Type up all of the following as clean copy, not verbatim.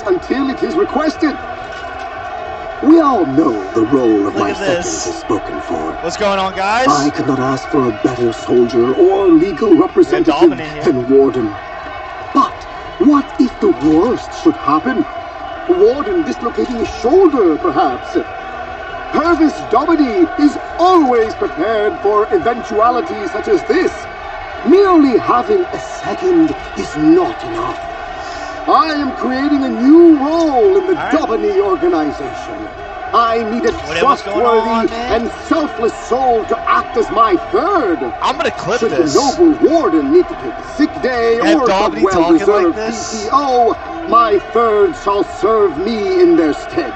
until it is requested. We all know the role of Look my at this. seconds is spoken for. What's going on, guys? I could not ask for a better soldier or legal representative dominant here. than Warden. But what if the worst should happen? Warden dislocating his shoulder, perhaps. Purvis Domini is always prepared for eventualities such as this. Merely having a second is not enough. I am creating a new role in the Domini organization. I need a trustworthy and selfless soul to act as my third. I'm gonna clip Should this. the noble Warden need to take a sick day or some well-deserved PTO, my third shall serve me in their stead.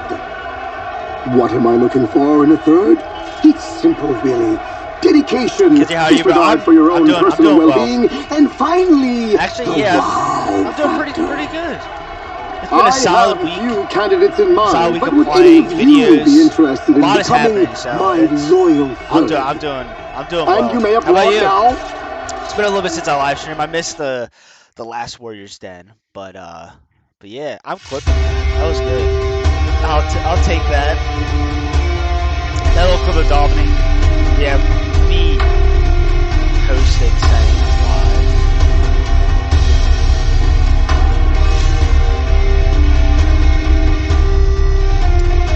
What am I looking for in a third? It's simple, really. Dedication, disregard for your own personal well-being, and finally, actually, yeah, I'm doing pretty good. It's been I a solid have week. a few candidates in mind, but of would any playing of you videos. be interested in A lot is becoming happening, so my it's- loyal third? I'm doing well. And you may How about applaud you? now. It's been a little bit since I live streamed. I missed the last Warriors Den, but yeah, I'm clipping. That was good. I'll take that. That little clip of Dominic. Yeah, me hosting saying live.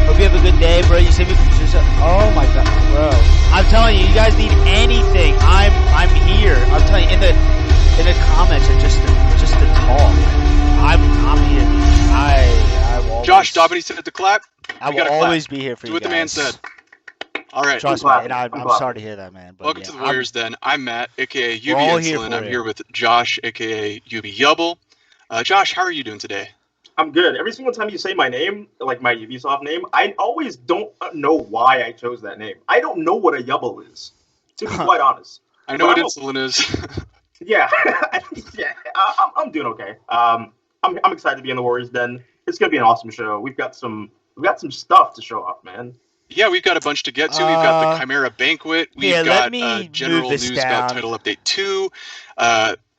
Hope you have a good day, bro. You said we can choose up. Oh my god, bro. I'm telling you, you guys need anything. I'm here. I'm telling you, in the comments or just to talk. I'm here. I will always, Josh, Domini said to clap. I will always be here for Do you what guys. the man said. All right. Trust me, and I'm sorry to hear that, man. But Welcome yeah, to the Warriors Den. I'm Matt, aka We're UB all here Insulin. for I'm you. here with Josh, aka UB Yubble. Josh, how are you doing today? I'm good. Every single time you say my name, like my Ubisoft name, I always don't know why I chose that name. I don't know what a Yubble is, to be quite honest. I know But what insulin is. Yeah, yeah. I'm doing okay. I'm excited to be in the Warriors Den. It's gonna be an awesome show. We've got some stuff to show off, man. Yeah, we've got a bunch to get to. We've got the Chimera Banquet. We've got general news about Title Update 2.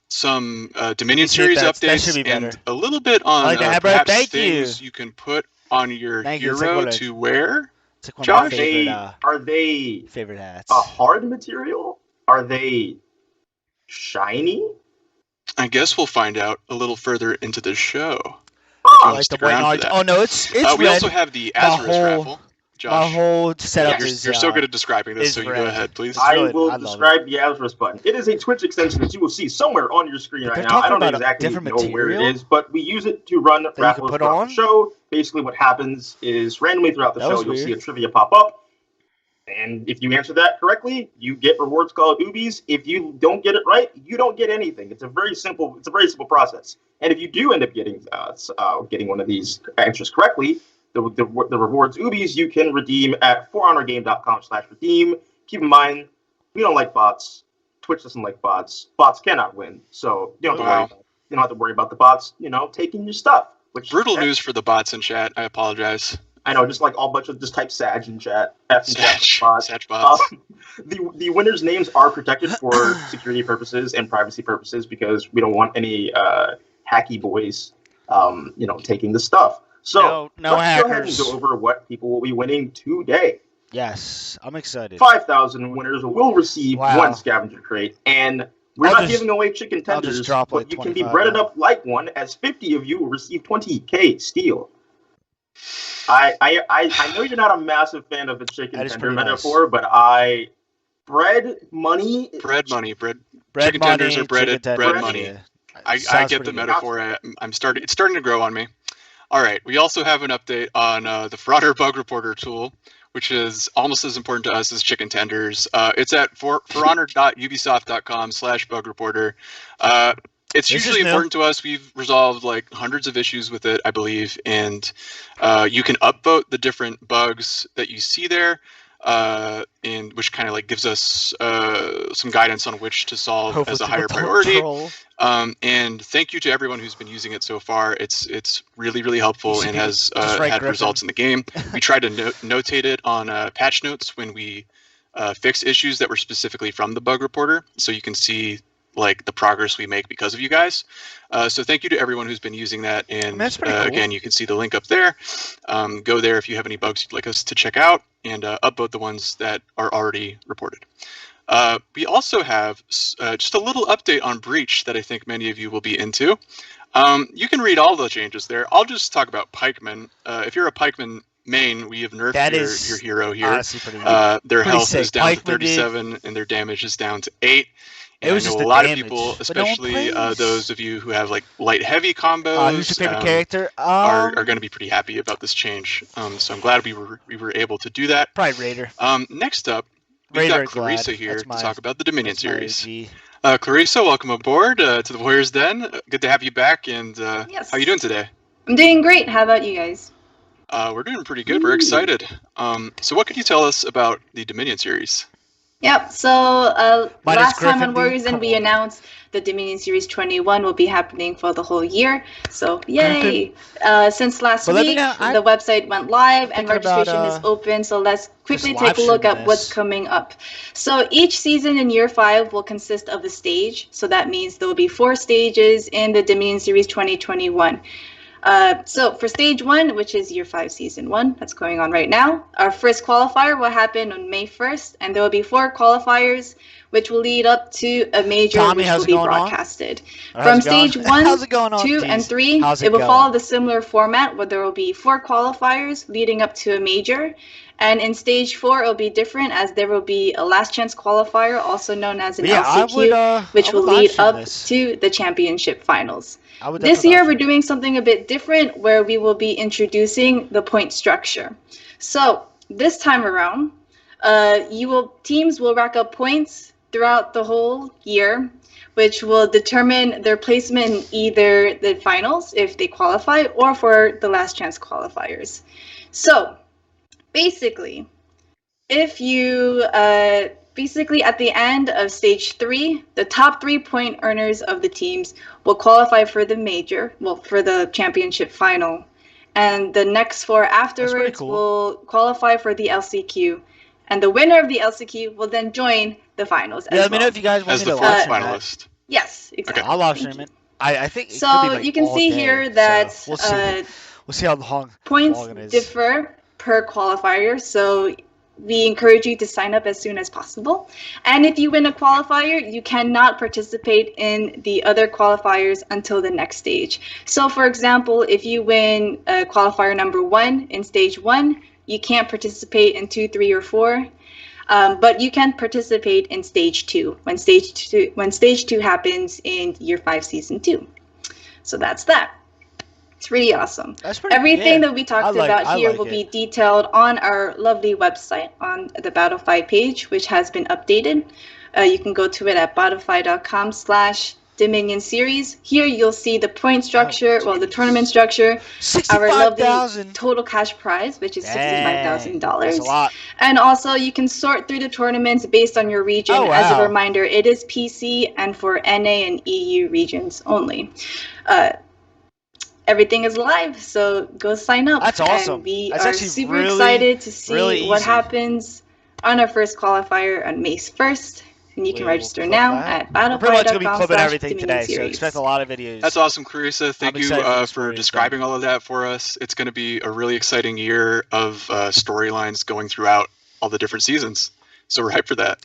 Some Dominion Series updates, and a little bit on perhaps things you can put on your hero to wear. Josh, are they favorite hats? A hard material? Are they shiny? I guess we'll find out a little further into the show. I like the white. Oh no, it's red. We also have the Azarus raffle. Josh. My whole setup is. You're so good at describing this, so you go ahead, please. I will describe the Azarus button. It is a Twitch extension that you will see somewhere on your screen right now. I don't exactly know where it is, but we use it to run raffles throughout the show. Basically, what happens is randomly throughout the show, you'll see a trivia pop up. And if you answer that correctly, you get rewards called Ubies. If you don't get it right, you don't get anything. It's a very simple process. And if you do end up getting one of these answers correctly, the rewards Ubies you can redeem at forhonorgame.com/redeem. Keep in mind, we don't like bots. Twitch doesn't like bots. Bots cannot win. So you don't have to worry about the bots, taking your stuff. Brutal news for the bots in chat. I apologize. I know, just like all bunch of just type Sag in chat. Sag bots. The winners' names are protected for security purposes and privacy purposes because we don't want any hacky boys, taking the stuff. So no let's hackers. Go ahead and go over what people will be winning today. Yes, I'm excited. 5,000 winners will receive one scavenger crate, and we're not giving away chicken tenders, but you can be breaded up like one, as 50 of you will receive 20k steel. I know you're not a massive fan of the chicken tender metaphor, but bread money. Chicken tenders are bread money. Yeah. I get the metaphor. It's starting to grow on me. All right. We also have an update on the Frauder Bug Reporter tool, which is almost as important to us as chicken tenders. It's at forhonor.ubisoft.com/bug reporter. It's usually important to us. We've resolved like hundreds of issues with it, I believe, and you can upvote the different bugs that you see there, and which kind of like gives us some guidance on which to solve as a higher priority. And thank you to everyone who's been using it so far. It's really, really helpful and has had results in the game. We try to notate it on patch notes when we fix issues that were specifically from the bug reporter, so you can see like the progress we make because of you guys. So thank you to everyone who's been using that. And cool. Again, you can see the link up there. Go there if you have any bugs you'd like us to check out, and upvote the ones that are already reported. We also have just a little update on Breach that I think many of you will be into. You can read all the changes there. I'll just talk about pikemen. If you're a pikeman main, we have nerfed your hero here. Their health is down to 37 and their damage is down to 8. And I know a lot of people, especially those of you who have like light heavy combos, who's your favorite character? Are going to be pretty happy about this change. So I'm glad we were able to do that. Probably Raider. Next up, we've got Clarissa here to talk about the Dominion series. Clarissa, welcome aboard to the Warriors Den. Good to have you back. And yes. How are you doing today? I'm doing great. How about you guys? We're doing pretty good. We're excited. So what could you tell us about the Dominion series? Yep. So last time on Warriors Den, we announced the Dominion Series 21 will be happening for the whole year. So yay! Since last week, the website went live and registration is open. So let's quickly take a look at what's coming up. So each season in year 5 will consist of a stage. So that means there will be 4 stages in the Dominion Series 2021. So for stage 1, which is year 5, season 1, that's going on right now, our first qualifier will happen on May 1st, and there will be 4 qualifiers, which will lead up to a major which will be broadcasted. From stage 1, 2, and 3, it will follow the similar format where there will be 4 qualifiers leading up to a major. And in stage 4, it will be different as there will be a last chance qualifier, also known as an LCQ, which will lead up to the championship finals. This year, we're doing something a bit different where we will be introducing the point structure. So this time around, teams will rack up points throughout the whole year, which will determine their placement in either the finals if they qualify or for the last chance qualifiers. So basically, if you basically at the end of stage 3, the top 3 point earners of the teams will qualify for the major, for the championship final, and the next 4 afterwards will qualify for the LCQ, and the winner of the LCQ will then join the finals. Let me know if you guys want me to watch finalist. Yes, exactly. Okay, I'll live stream it. I think it so. Could be like you can see day, here that so we'll see how long points it is. differ per qualifier. So we encourage you to sign up as soon as possible. And if you win a qualifier, you cannot participate in the other qualifiers until the next stage. So for example, if you win qualifier number 1 in stage 1, you can't participate in 2, 3, or 4. But you can participate in stage 2 when stage 2 happens in year 5, season 2. So that's that. It's really awesome. Everything that we talked about here will be detailed on our lovely website on the Battlefy page, which has been updated. You can go to it at battlefy.com/Dominion Series. Here you'll see the point structure, the tournament structure, our lovely total cash prize, which is $65,000. And also you can sort through the tournaments based on your region. As a reminder, it is PC and for NA and EU regions only. Everything is live, so go sign up. That's awesome. And we are super excited to see what happens on our first qualifier on May 1st. And you can register now at battlefy.com/Dominion so expect a lot of videos. That's awesome, Clarissa. Thank you for describing all of that for us. It's going to be a really exciting year of storylines going throughout all the different seasons. So we're hyped for that.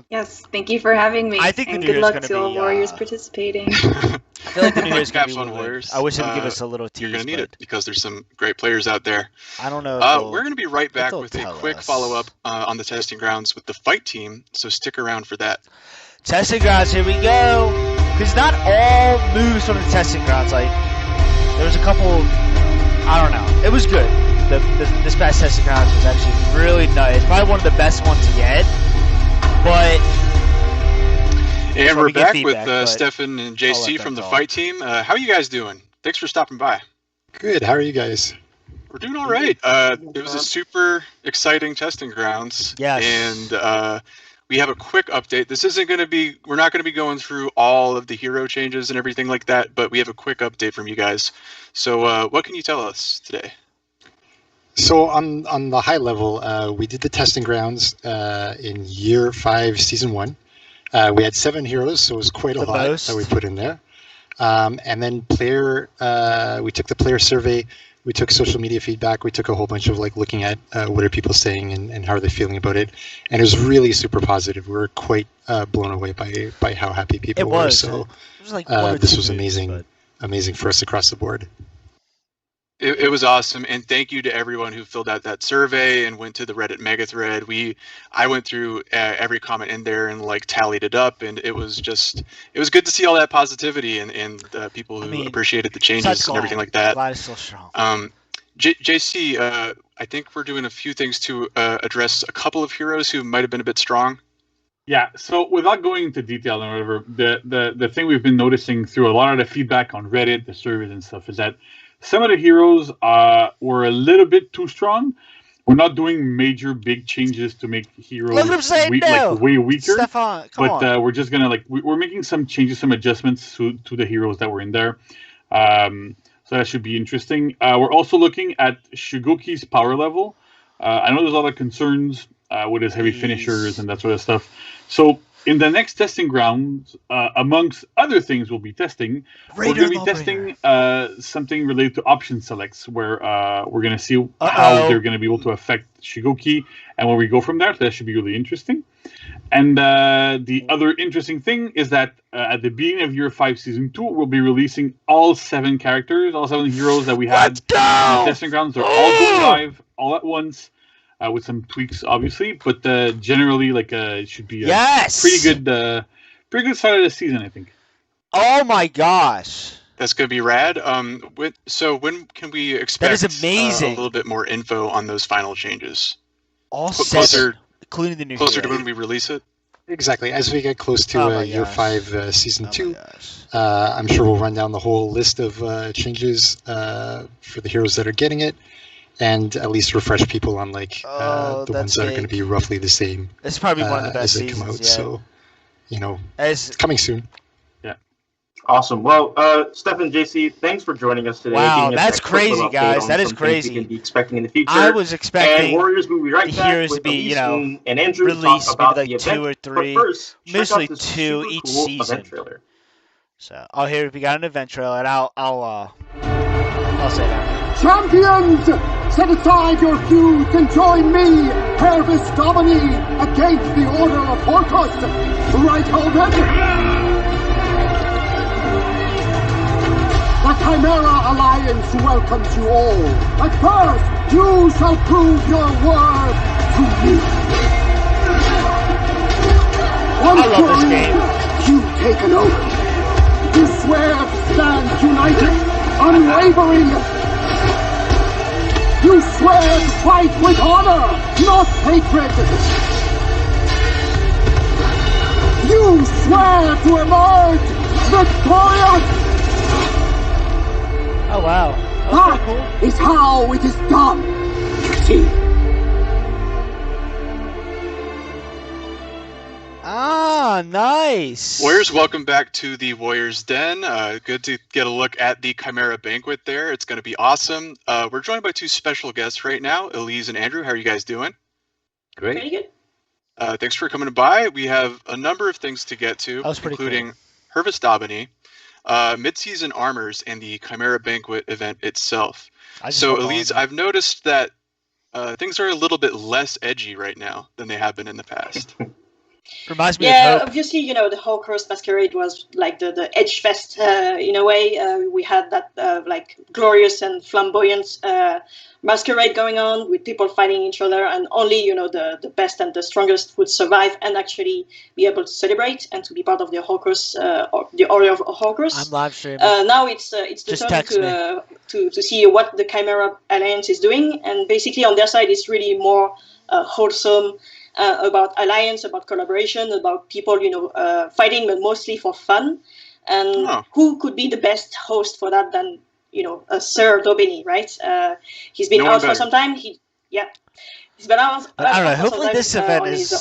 Yes, thank you for having me. I think and good luck to all Warriors participating. I feel like the New Year's going to be Warriors. I wish they would give us a little tease. You're going to need it because there's some great players out there. I don't know. We're going to be right back with a quick follow-up on the testing grounds with the fight team, so stick around for that. Testing grounds, here we go. Because not all moves from the testing grounds. Like, there was a couple, I don't know. It was good. This past testing grounds was actually really nice. Probably one of the best ones yet. But... And we're back with Stefan and JC from the fight team. How are you guys doing? Thanks for stopping by. Good. How are you guys? We're doing all right. It was a super exciting testing grounds. Yes. And we have a quick update. This isn't going to be, we're not going to be going through all of the hero changes and everything like that, but we have a quick update from you guys. So what can you tell us today? So on the high level, we did the testing grounds in year 5, season 1. We had 7 heroes, so it was quite a lot that we put in there. And then we took the player survey, we took social media feedback, we took a whole bunch of like looking at what are people saying and how are they feeling about it. And it was really super positive. We were quite blown away by how happy people were. So it was like this was amazing for us across the board. It was awesome, and thank you to everyone who filled out that survey and went to the Reddit mega thread. I went through every comment in there and like tallied it up, and it was good to see all that positivity and people who appreciated the changes and everything like that. Glad it's still strong. JC, I think we're doing a few things to address a couple of heroes who might have been a bit strong. Yeah, so without going into detail and whatever, the thing we've been noticing through a lot of the feedback on Reddit, the surveys and stuff, is that some of the heroes were a little bit too strong. We're not doing major big changes to make heroes way weaker. Stefan, come on. We're just gonna we're making some changes, some adjustments to the heroes that were in there. So that should be interesting. We're also looking at Shigoki's power level. I know there's a lot of concerns with his heavy finishers and that sort of stuff. So in the next testing grounds, amongst other things we'll be testing, we're going to be testing something related to option selects, where we're going to see how they're going to be able to affect Shigoki and where we go from there. So that should be really interesting. And the other interesting thing is that at the beginning of Year 5 Season 2, we'll be releasing all 7 characters, all 7 heroes that we had in the testing grounds. They're all going live all at once. With some tweaks, obviously, but generally, it should be a pretty good start of the season, I think. Oh my gosh, that's gonna be rad. So when can we expect? That is amazing. A little bit more info on those final changes. All closer, including the new closer to when we release it. Exactly. As we get close to Year 5 Season 2, I'm sure we'll run down the whole list of changes for the heroes that are getting it. And at least refresh people on the ones that are going to be roughly the same. It's probably one of the best as they seasons, come out. Yeah. So, it's coming soon. Yeah. Awesome. Well, Stefan, JC, thanks for joining us today. Wow, that's crazy, guys. That is crazy. We can be expecting in the future. I was expecting and Warriors will be right back with Elise and Andrew released about maybe the 2 or 3, but first, mostly 2 each season. Trailer. So, here we got an event trailer, and I'll say that. Champions, set aside your feuds and join me, Hervis Domini, against the Order of Horcus. Right, Holden? The Chimera Alliance welcomes you all. But first, you shall prove your worth to me. I love this game. You take an oath. You swear to stand united, unwavering. You swear to fight with honor, not hatred. You swear to emerge victorious. Oh wow. That is how it is done. You see. Ah, nice. Warriors, welcome back to the Warriors Den. Good to get a look at the Chimera Banquet there. It's going to be awesome. We're joined by 2 special guests right now, Elise and Andrew. How are you guys doing? Great. Pretty good. Thanks for coming by. We have a number of things to get to, including Hervis Domini, mid-season armors, and the Chimera Banquet event itself. So, Elise, I've noticed that things are a little bit less edgy right now than they have been in the past. Reminds me of Hope. Obviously, the Horcrux Masquerade was like the edge fest in a way. We had that glorious and flamboyant masquerade going on with people fighting each other, and only the best and the strongest would survive and actually be able to celebrate and to be part of the Horcrux, or the Order of Horcrux. I'm live streaming. Now it's the turn to see what the Chimera Alliance is doing, and basically on their side it's really more wholesome. About alliance, about collaboration, about people, fighting, but mostly for fun. And who could be the best host for that than, Sir Domini, right? He's been out for some time. He's been out. I don't know. Hopefully, this event is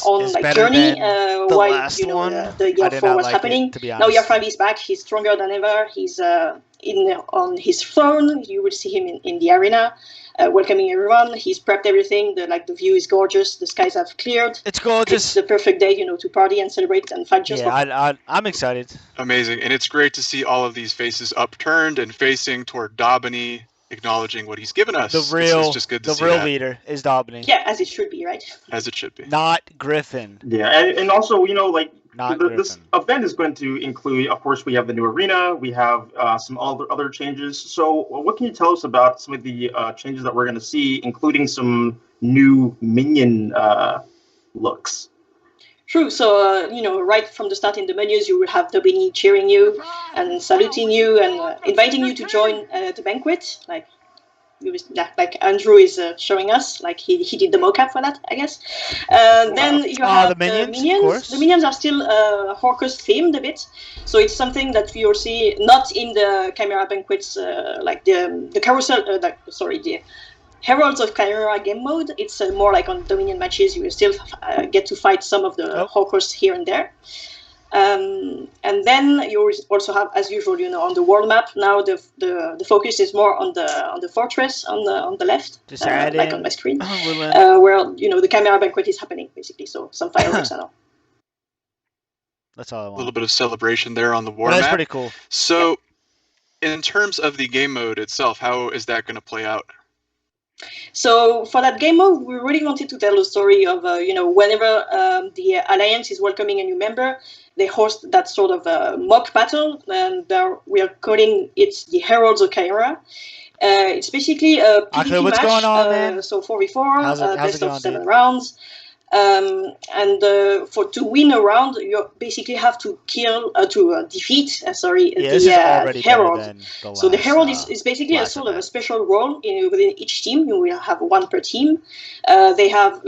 better journey, than the while last one. The Year 4 was happening. Now Year 5 is back. He's stronger than ever. He's on his throne. You will see him in the arena. welcoming everyone. He's prepped everything. The view is gorgeous. The skies have cleared. It's gorgeous. It's the perfect day, to party and celebrate and fight just for fun. I'm excited. Amazing, and it's great to see all of these faces upturned and facing toward Daubeny, acknowledging what he's given us. The real leader is Daubeny. Yeah, as it should be, right? As it should be. Not Griffin. Yeah, and also, this event is going to include, of course, we have the new arena, we have some other changes. So what can you tell us about some of the changes that we're going to see, including some new minion looks? True. So, right from the start in the menus, you will have Daubeny cheering you and saluting you and inviting you to join the banquet, like Andrew is showing us, like he did the mocap for that, I guess. Then you have the minions. The minions are still Horcrux themed a bit, so it's something that we will see not in the Chimera banquets, like the carousel. The Heralds of Chimera game mode. It's more like on Dominion matches. You will still get to fight some of the Horcrux here and there. And then you also have, as usual, on the world map. Now the focus is more on the fortress on the left, like on my screen, where the Chimera banquet is happening basically. So some fireworks and all. That's all I want. A little bit of celebration there on the war map. That's pretty cool. So, in terms of the game mode itself, how is that going to play out? So for that game mode, we really wanted to tell the story of, whenever the Alliance is welcoming a new member, they host that sort of mock battle, and we are calling it the Heralds of Chimera. It's basically a PvP what's match, going on, man? So 4v4, best of 7 rounds. And to win a round, you basically have to defeat the Herald. So the Herald is basically a sort of a special role within each team. You will have one per team. They have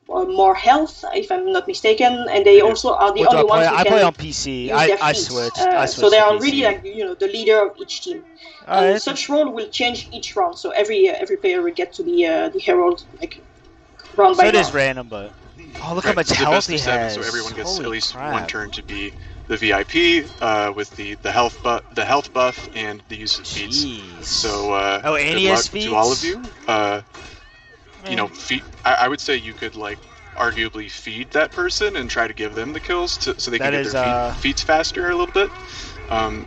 more health, if I'm not mistaken, and they also are the only ones who can play on PC. I switched. So they are really the leader of each team. And such role will change each round. So every player will get to be the Herald, round by round. So it is random, but look how much health he has. So everyone gets at least one turn to be the VIP with the health buff and the use of feats. So and good luck to all of you. I would say you could arguably feed that person and try to give them the kills so they can get their feats faster a little bit.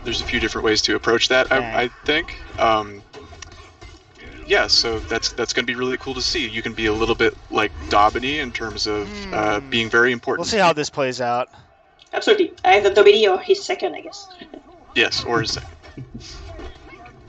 There's a few different ways to approach that. I think. Yeah, so that's going to be really cool to see. You can be a little bit like Daubeny in terms of being very important. We'll see how this plays out. Absolutely. Either Daubeny or his second, I guess. Yes, or his second.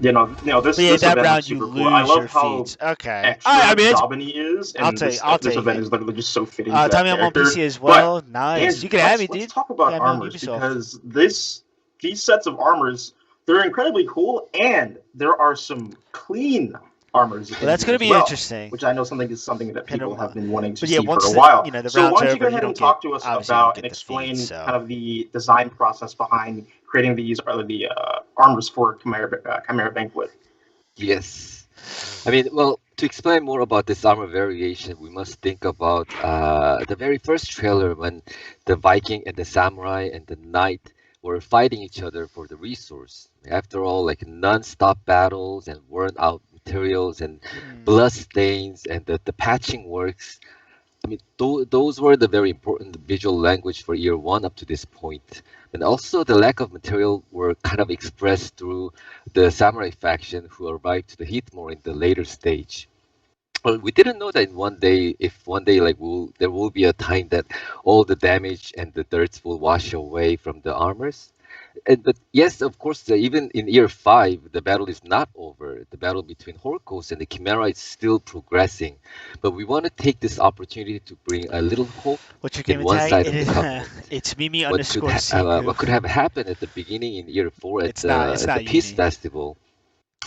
This event is super cool. I love how extra Daubeny is, and this event is literally just so fitting to that tell me I'm on PC as well. Nice. You can have me, dude. Let's talk about armors, because these sets of armors, they're incredibly cool, and there are some clean armors. That's going to be interesting. Which I know is something that people have been wanting to see for a while. So why don't you go ahead and talk to us about and explain kind of the design process behind creating these armors for Chimera Banquet? Yes. To explain more about this armor variation, we must think about the very first trailer when the Viking and the Samurai and the Knight were fighting each other for the resource. After all, non-stop battles and worn-out materials and blood stains and the patching works. Those were the very important visual language for year 1 up to this point. And also the lack of material were kind of expressed through the samurai faction who arrived to the Heathmore in the later stage. Well, we didn't know that one day there will be a time that all the damage and the dirt will wash away from the armors. But yes, of course, even in year 5, the battle is not over. The battle between Horcrux and the Chimera is still progressing. But we want to take this opportunity to bring a little hope in one side of the conflict. It's Mimi_Seku. What could have happened at the beginning in year 4 at the Peace Festival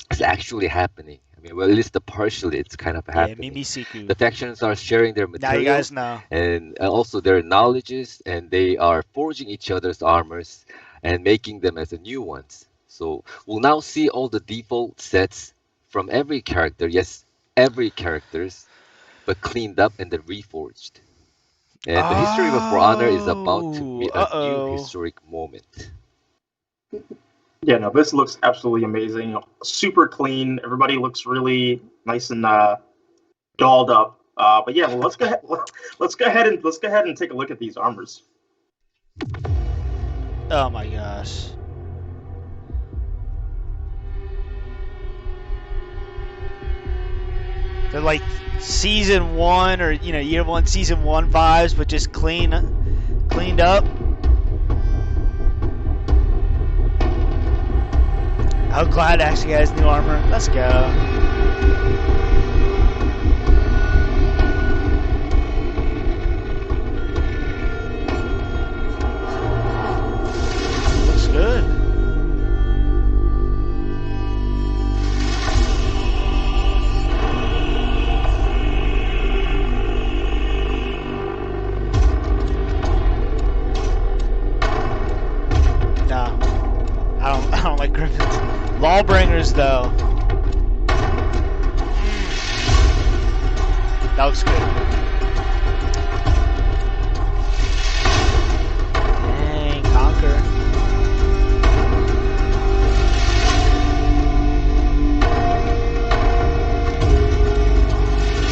is actually happening. At least partially it's kind of happening. Mimi_Seku. The factions are sharing their material. Now you guys know. And also their knowledges, and they are forging each other's armors and making them as new ones. So we'll now see all the default sets from every character, yes, every characters, but cleaned up and then reforged. And the history of For Honor is about to be a new historic moment. Yeah, no, this looks absolutely amazing. Super clean. Everybody looks really nice and dolled up. But yeah, well, let's go ahead and take a look at these armors. Oh my gosh. They're like season 1 or year 1, season 1 vibes, but just cleaned up. I'm glad actually has new armor. Let's go. Looks good. I don't like Griffins. Lawbringers, though. That looks good. Dang, Conquer.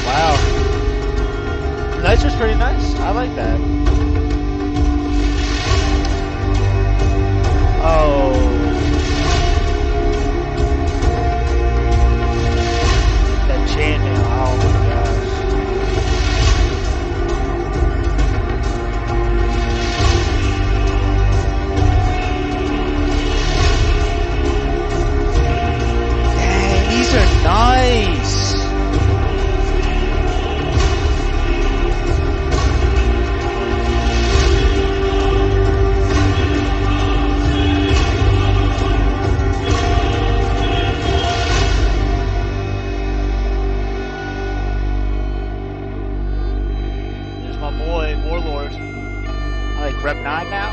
Wow. The Knights was pretty nice. I like that. Oh. Chanting, oh my gosh. Dang, these are nice. Rep 9 now?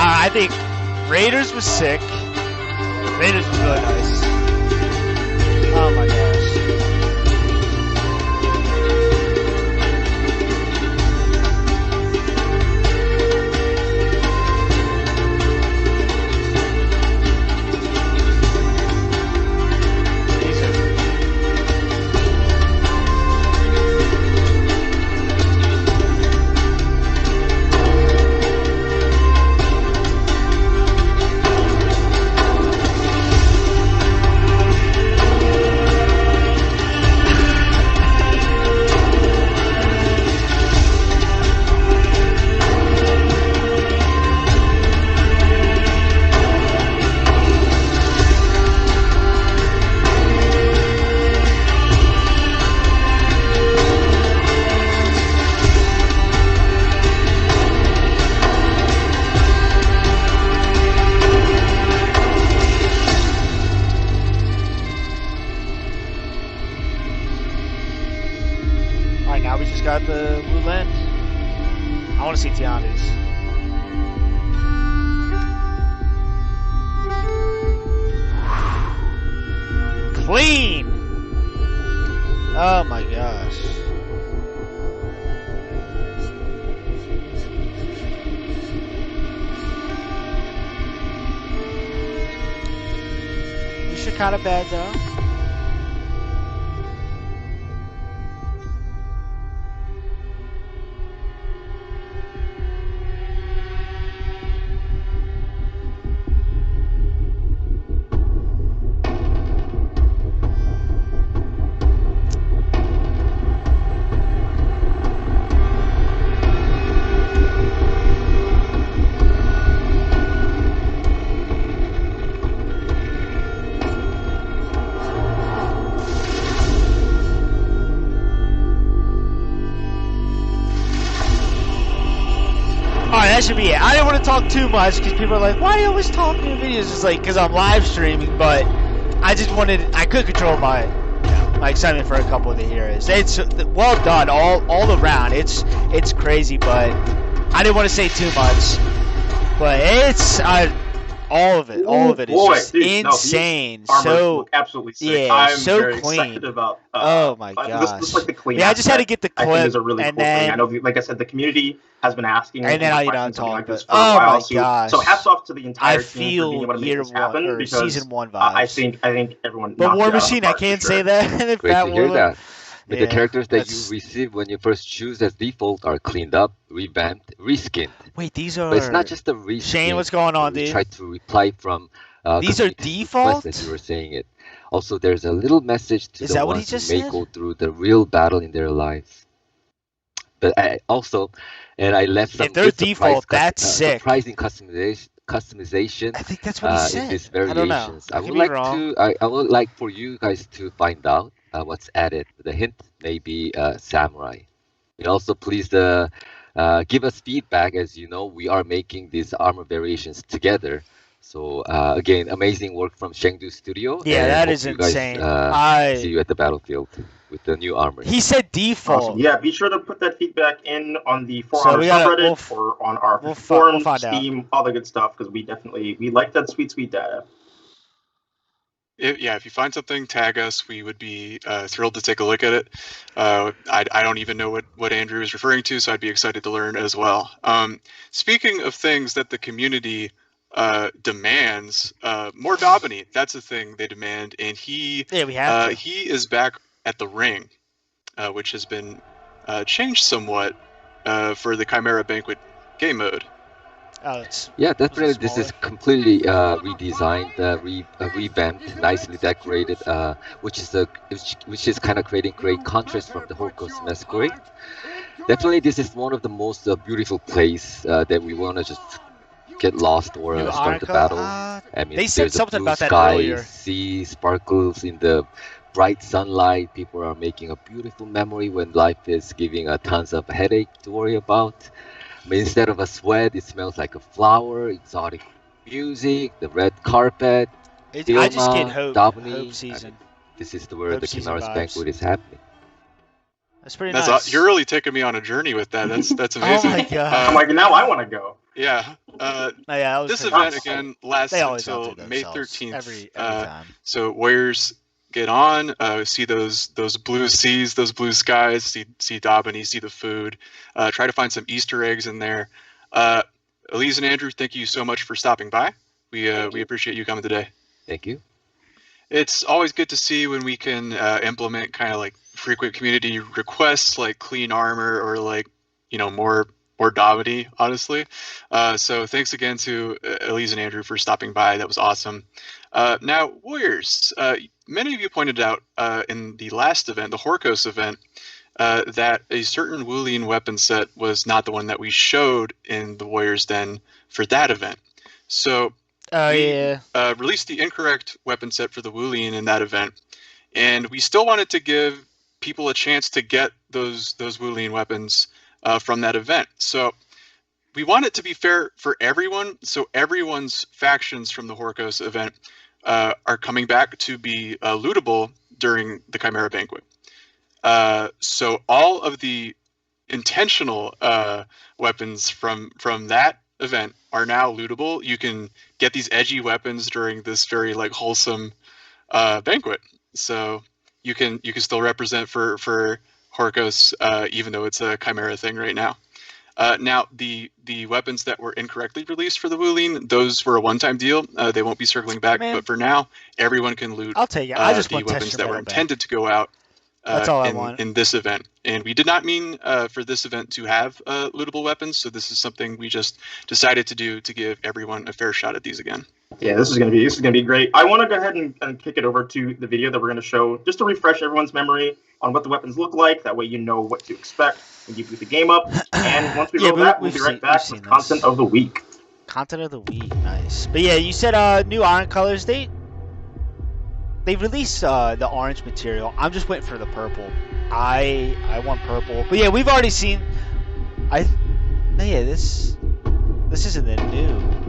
I think Raiders was sick. Raiders was really nice. Oh my gosh. Got the blue lens. I want to see Tiana's. Clean! Oh my gosh. These are kind of bad though. That should be it. I didn't want to talk too much because people are like, why are you always talking in videos? It's like, because I'm live streaming, but I just wanted, I could control my excitement for a couple of the heroes. It's well done all around. It's crazy, but I didn't want to say too much. But it's, All of it. All of it is just insane. No, so look absolutely sick. Yeah, I'm so very clean. excited about. Oh my gosh. This like the clean. Yeah, I just had to get the clip. I think is a really cool thing. I know, like I said, the community has been asking and then something like this for a while. So hats off to the entire team for being able to make this happen because season 1 vibes. I think everyone. But War Machine, I can't say that. Great to hear that. But the characters that you receive when you first choose as default are cleaned up, revamped, reskinned. Wait, these are. But it's not just the reskin. Shane, what's going on, dude? Try to reply from. These are default. As you were saying it. Also, there's a little message to the ones who may go through the real battle in their lives. But I left some. If they're default, that's sick. Surprising customization. I think that's what he said. In these variations. I don't know. I would like for you guys to find out what's added. The hint may be samurai. And also, please give us feedback. As you know, we are making these armor variations together. So again, amazing work from Chengdu Studio. Yeah, that is insane. See you at the battlefield with the new armor. He said default. Awesome. Yeah, be sure to put that feedback in on the For Honor subreddit or on our forum, Steam, all the good stuff, because we like that sweet data. If you find something, tag us. We would be thrilled to take a look at it. I don't even know what Andrew is referring to, so I'd be excited to learn as well. Speaking of things that the community demands, more Daubeny. That's a thing they demand, and he is back at the ring, which has been changed somewhat for the Chimera Banquet game mode. Yeah, definitely. This is completely redesigned, revamped, nicely decorated, which is kind of creating great contrast from the Holocaust Masquerade. Definitely, this is one of the most beautiful place that we want to just get lost or start the battle. I mean, they said something about that earlier. Sea sparkles in the bright sunlight. People are making a beautiful memory when life is giving tons of headache to worry about. But instead of a sweat, it smells like a flower, exotic music, the red carpet. I just get hope season. This is where the Chimera's Banquet is happening. That's pretty nice. You're really taking me on a journey with that. That's amazing. Oh my god! I'm like, now I want to go. Yeah. This event again lasts until May 13th. Every time. So Warriors get on, see those blue seas, those blue skies, see Daubeny, see the food, try to find some Easter eggs in there. Elise and Andrew, thank you so much for stopping by. We appreciate you coming today. Thank you. It's always good to see when we can implement kind of like frequent community requests, like clean armor or like more Daubeny, honestly. So thanks again to Elise and Andrew for stopping by. That was awesome. Now, Warriors, many of you pointed out in the last event, the Horkos event, that a certain Wulian weapon set was not the one that we showed in the Warriors Den for that event. So we released the incorrect weapon set for the Wulian in that event, and we still wanted to give people a chance to get those Wulian weapons from that event. So we want it to be fair for everyone, so everyone's factions from the Horkos event are coming back to be lootable during the Chimera Banquet. So all of the intentional weapons from that event are now lootable. You can get these edgy weapons during this very like wholesome banquet. So you can still represent for Horkos, even though it's a Chimera thing right now. Now, the weapons that were incorrectly released for the Wulian, those were a one-time deal. They won't be circling back, but for now, everyone can loot I'll take it. I just the want weapons that were intended to go out in this event. And we did not mean for this event to have lootable weapons, so this is something we just decided to do to give everyone a fair shot at these again. Yeah, this is gonna be great. I want to go ahead and kick it over to the video that we're going to show, just to refresh everyone's memory on what the weapons look like. That way you know what to expect and you boot the game up. And once we roll that, we'll be right back with content of the week. Content of the week, nice. But yeah, you said new iron colors. They released the orange material. I'm just waiting for the purple. I want purple. But yeah, we've already seen. This isn't the new.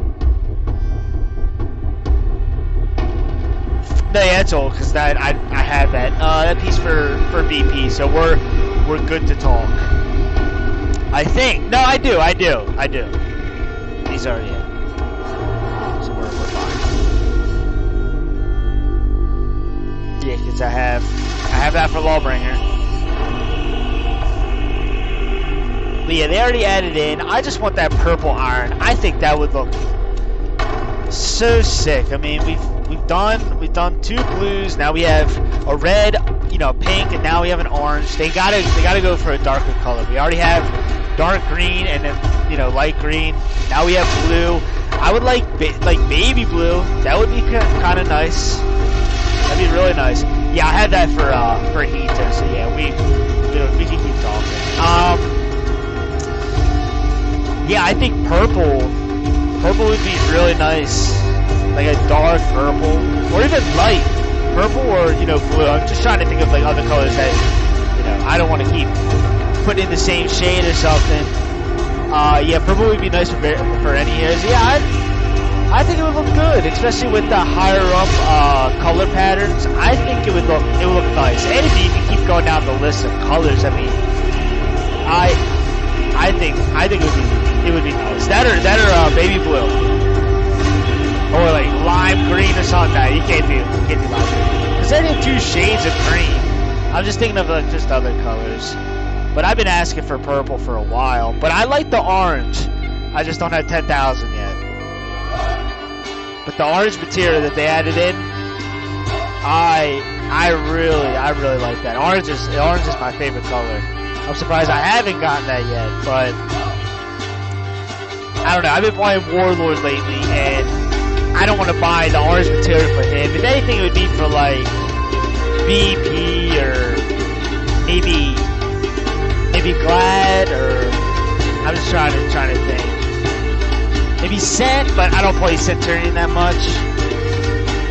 No, yeah, that's old because I had that piece for BP, so we're good to talk. I think. No, I do. These are we're fine. Yeah, because I have that for Lawbringer. But yeah, they already added in. I just want that purple iron. I think that would look so sick. I mean, we've done 2 blues. Now we have a red, pink, and now we have an orange. They gotta go for a darker color. We already have dark green and then light green. Now we have blue. I would like baby blue. That would be kind of nice. That'd be really nice. Yeah, I had that for Hito. So yeah, we can keep talking. Yeah, I think purple would be really nice, like a dark purple, or even light purple, or blue. I'm just trying to think of like other colors that I don't want to keep putting in the same shade or something. Yeah, purple would be nice for any hairs. Yeah, I think it would look good, especially with the higher up color patterns. I think it would look nice. And if you keep going down the list of colors, I mean, I think it would be nice. That or baby blue, or like lime green or something. Nah, you can't do lime green. Because then you have 2 shades of green. I'm just thinking of like just other colors. But I've been asking for purple for a while. But I like the orange. I just don't have 10,000 yet. But the orange material that they added in, I really like that. Orange is my favorite color. I'm surprised I haven't gotten that yet, but I don't know. I've been playing Warlord lately, and I don't want to buy the orange material for him. If anything, it would be for like BP or maybe Glad, or I'm just trying to think. Maybe Scent, but I don't play Centurion that much.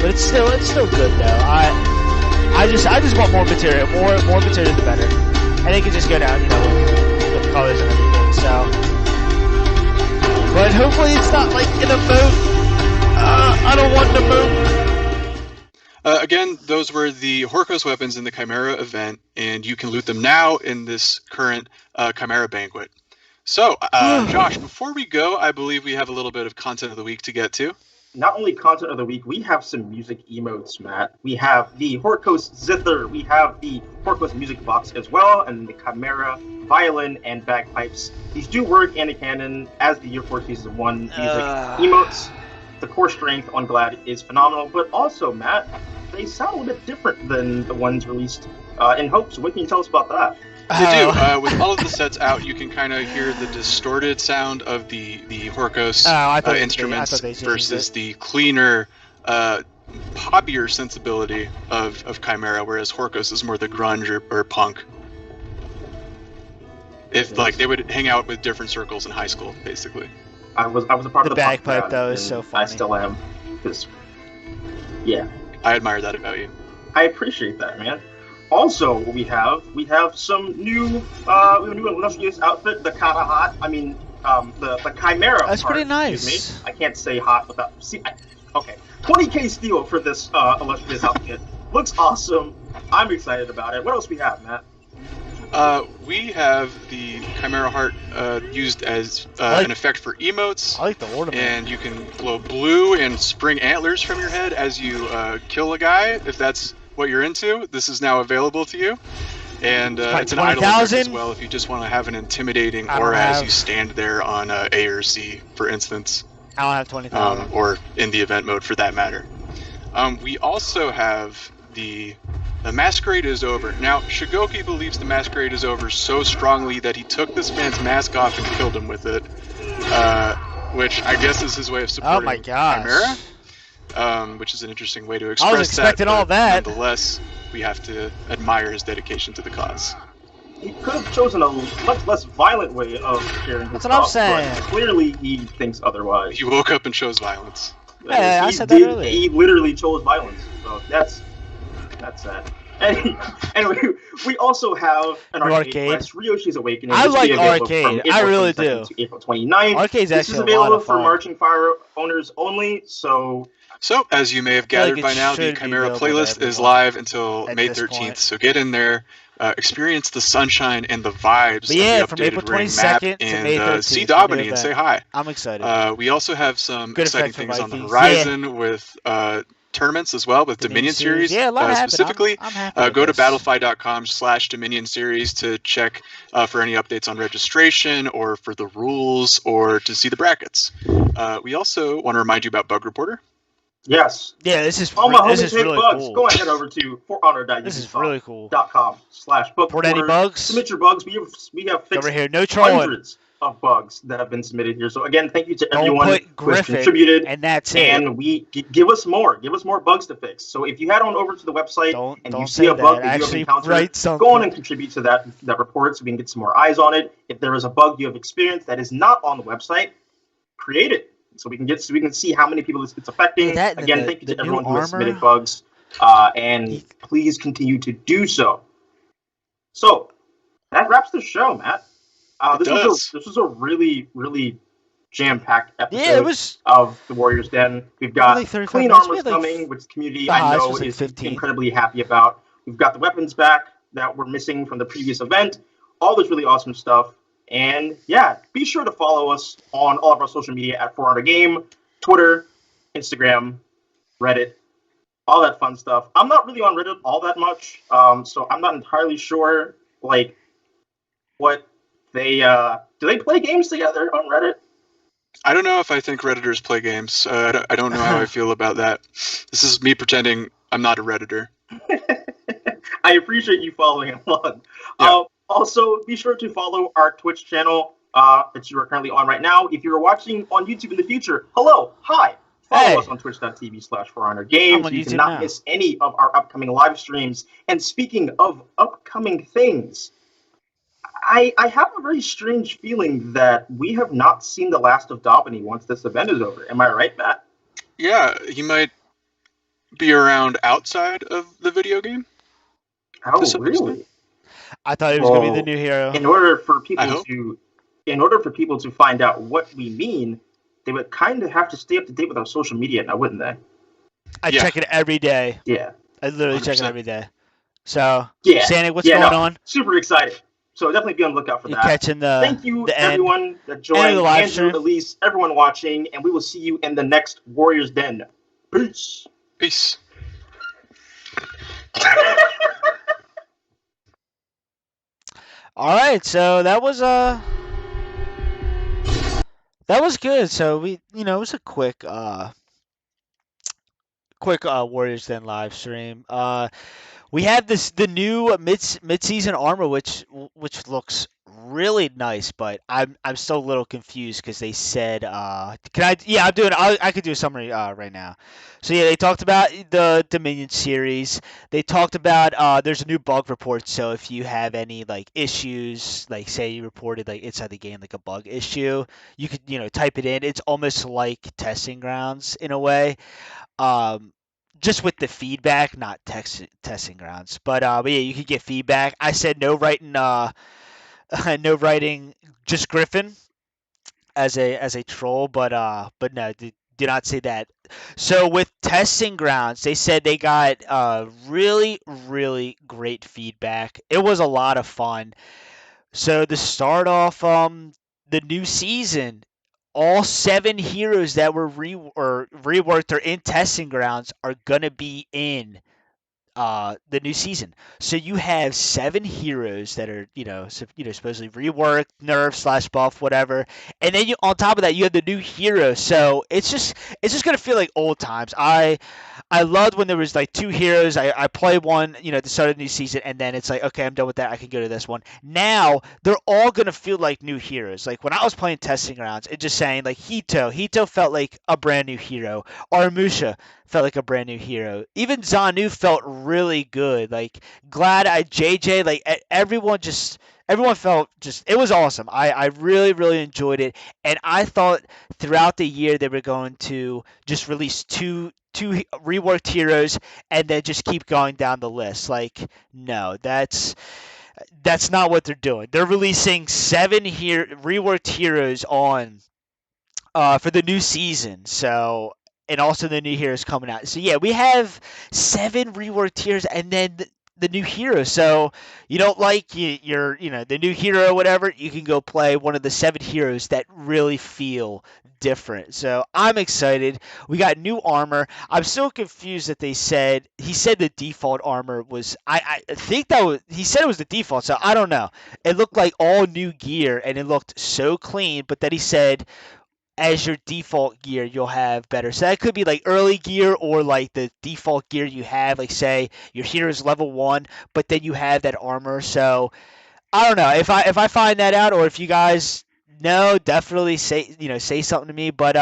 But it's still good though. I just want more material. More material the better. And it can just go down, with the colors and everything. So, but hopefully it's not like in a boat. I don't want the boat. Again, those were the Horkos weapons in the Chimera event, and you can loot them now in this current Chimera banquet. So, Josh, before we go, I believe we have a little bit of content of the week to get to. Not only content of the week, we have some music emotes, Matt. We have the Horkos Zither, we have the Horkos music box as well, and the Chimera violin and bagpipes. These do work in a canon as the Year 4 Season 1 music emotes. The core strength on Glad is phenomenal, but also, Matt, they sound a little bit different than the ones released in Hope. So what can you tell us about that? They do. With all of the sets out, you can kind of hear the distorted sound of the Horkos instruments versus the cleaner, poppier sensibility of Chimera, whereas Horkos is more the grunge or punk. If like they would hang out with different circles in high school, basically. I was a part of the bagpipe punk though is so funny. I still am, because yeah, I admire that about you. I appreciate that, man. Also, we have some new illustrious outfit, the Kata Hot. I mean, the Chimera. That's part, pretty nice. Excuse me. I can't say hot without. Okay, 20K steel for this illustrious outfit. Looks awesome. I'm excited about it. What else we have, Matt? We have the Chimera Heart used as an effect for emotes. I like the ornament. And you can glow blue and spring antlers from your head as you kill a guy, if that's what you're into. This is now available to you. And it's an idle effect as well if you just want to have an intimidating aura as you stand there on A or C, for instance. I don't have 20,000. Or in the event mode, for that matter. We also have the masquerade is over. Now, Shigoki believes the masquerade is over so strongly that he took this man's mask off and killed him with it, which I guess is his way of supporting Chimera, which is an interesting way to express that. I was expecting all that. Nonetheless, we have to admire his dedication to the cause. He could have chosen a much less violent way of sharing his That's what I'm saying. But clearly, he thinks otherwise. He woke up and chose violence. Yeah, I said that earlier. He literally chose violence. So that's sad. Anyway, we also have an arcade quest, Ryoshi's Awakening. I like arcade. I really do. To April 29th. Arcade's this is available for Marching Fire owners only. So, as you may have gathered by now, the Chimera playlist is live until May 13th. So get in there experience the sunshine and the vibes of the from April updated ring map 22nd to May 13th, and see Daubeny and say hi. I'm excited. We also have some Good exciting effect for things on the Vikings. horizon with tournaments as well with Dominion Series. Yeah, a lot specifically, I'm happy go to with this. battlefy.com/Dominion Series to check for any updates on registration or for the rules or to see the brackets. We also want to remind you about Bug Reporter. Yes. Yeah, this is all my this homies is hate really bugs. cool. Go ahead over to forhonor.com/bug Report any bugs. Submit your bugs. We have fixed over here. No trolling. Hundreds of bugs that have been submitted here. So again, thank you to everyone who has Griffin, contributed. And that's it. And we give us more bugs to fix. So if you head on over to the website and you see a bug that you have encountered, go on and contribute to that report so we can get some more eyes on it. If there is a bug you have experienced that is not on the website, create it so we can see how many people it's affecting. Again, thank you to everyone who has submitted bugs, and please continue to do so. So that wraps the show, Matt. This was a really, really jam-packed episode of the Warriors Den. We've got clean armors coming, which the community I know is incredibly happy about. We've got the weapons back that were missing from the previous event. All this really awesome stuff. And yeah, be sure to follow us on all of our social media at 400 Game, Twitter, Instagram, Reddit, all that fun stuff. I'm not really on Reddit all that much, so I'm not entirely sure what they do they play games together on Reddit? I don't know if I think Redditors play games. I don't know how I feel about that. This is me pretending I'm not a Redditor. I appreciate you following along. Yeah. Also, be sure to follow our Twitch channel that you are currently on right now. If you're watching on YouTube in the future, hi. Follow us on twitch.tv/400games. So you cannot miss any of our upcoming live streams. And speaking of upcoming things, I have a very strange feeling that we have not seen the last of Daubeny once this event is over. Am I right, Matt? Yeah, he might be around outside of the video game. Oh, really? I thought he was going to be the new hero. In order for people to find out what we mean, they would kind of have to stay up to date with our social media now, wouldn't they? I check it every day. Yeah. I literally 100%. Check it every day. So, yeah. Sandy, what's going on? Super excited. So definitely be on the lookout for that. Catching Thank you, everyone that joined. Andrew, Elise, everyone watching, and we will see you in the next Warriors Den. Peace. Peace. All right, so that was good. So it was a quick Warriors Den live stream. We have the new mid-season armor, which looks really nice, but I'm still a little confused because they said I could do a summary right now. So yeah, they talked about the Dominion series. They talked about there's a new bug report. So if you have any issues, say you reported inside the game a bug issue, you could type it in. It's almost like testing grounds in a way. Just with the feedback, not testing grounds, but yeah, you could get feedback. I said no writing, just Griffin as a troll, but no, did not say that. So with testing grounds, they said they got really, really great feedback. It was a lot of fun. So to start off the new season, all 7 heroes that were reworked or in testing grounds are gonna be in the new season. So you have 7 heroes that are supposedly reworked, nerfed / buff, whatever, and then on top of that you have the new hero. So it's just gonna feel like old times. I loved when there was 2 heroes. I played one, at the start of the new season, and then it's okay, I'm done with that. I can go to this one. Now they're all gonna feel like new heroes. When I was playing testing grounds, it's just saying Hito felt like a brand new hero. Aramusha felt like a brand new hero. Even Zanu felt really good. Glad JJ, everyone felt it was awesome. I really, really enjoyed it, and I thought throughout the year they were going to just release two reworked heroes and then just keep going down the list. No, that's not what they're doing. They're releasing 7 reworked heroes on for the new season. So, and also the new heroes coming out. So yeah, we have 7 reworked heroes, and then the new hero. So you don't like you're the new hero or whatever, you can go play one of the 7 heroes that really feel different. So I'm excited. We got new armor. I'm so confused that he said the default armor was I think that was he said it was the default, so I don't know. It looked like all new gear and it looked so clean, but then he said as your default gear you'll have better. So that could be like early gear or like the default gear you have, like say your hero is level 1, but then you have that armor. So I don't know if I find that out, or if you guys know, definitely say something to me. But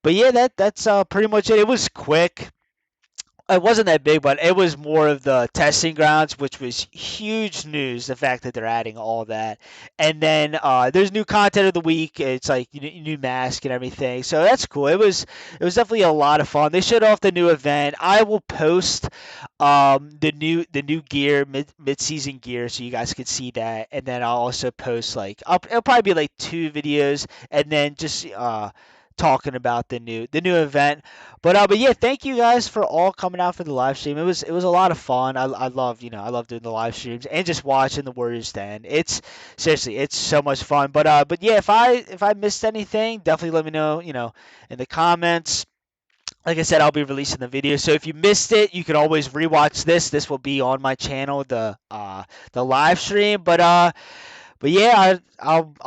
yeah, that's pretty much it. It was quick. It wasn't that big, but it was more of the testing grounds, which was huge news. The fact that they're adding all that, and then there's new content of the week. It's like new mask and everything, so that's cool. It was definitely a lot of fun. They showed off the new event. I will post the new gear mid season gear, so you guys can see that, and then I'll also post it'll probably be like 2 videos, and then just talking about the new event. But yeah, thank you guys for all coming out for the live stream. It was a lot of fun. I love doing the live streams and just watching the Warriors Den. It's seriously, it's so much fun. But yeah, if I missed anything, definitely let me know, in the comments. Like I said, I'll be releasing the video, so if you missed it, you can always rewatch this. This will be on my channel, the live stream. But yeah, I'll